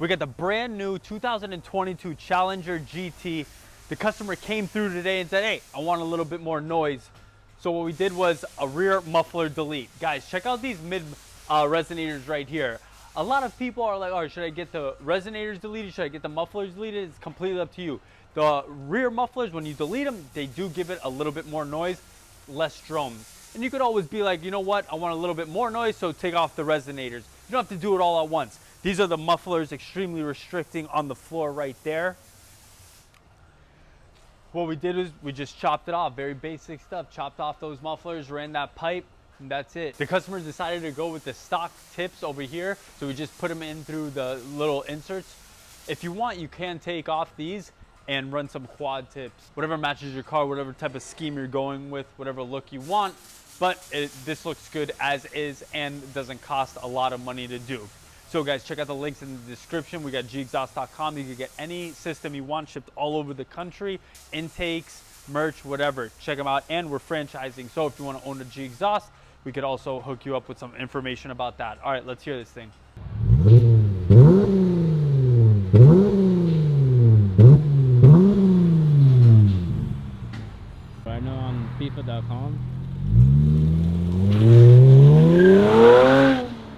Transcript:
We got the brand new 2022 Challenger GT. The customer came through today and said, hey, I want a little bit more noise. So what we did was a rear muffler delete. Guys, check out these mid resonators right here. A lot of people are like, oh, should I get the resonators deleted? Should I get the mufflers deleted? It's completely up to you. The rear mufflers, when you delete them, they do give it a little bit more noise, less drums. And you could always be like, you know what? I want a little bit more noise, so take off the resonators. You don't have to do it all at once. These are the mufflers, extremely restricting on the floor right there. What we did is we just chopped it off. Very basic stuff. Chopped off those mufflers, ran that pipe, and that's it. The customers decided to go with the stock tips over here, so we just put them in through the little inserts. If you want, you can take off these and run some quad tips. Whatever matches your car, whatever type of scheme you're going with, whatever look you want. But this looks good as is and doesn't cost a lot of money to do. So guys, check out the links in the description. We got gexhaust.com. You can get any system you want shipped all over the country, intakes, merch, whatever. Check them out. And we're franchising. So if you want to own a G Exhaust, we could also hook you up with some information about that. All right, let's hear this thing. Right now on FIFA.com.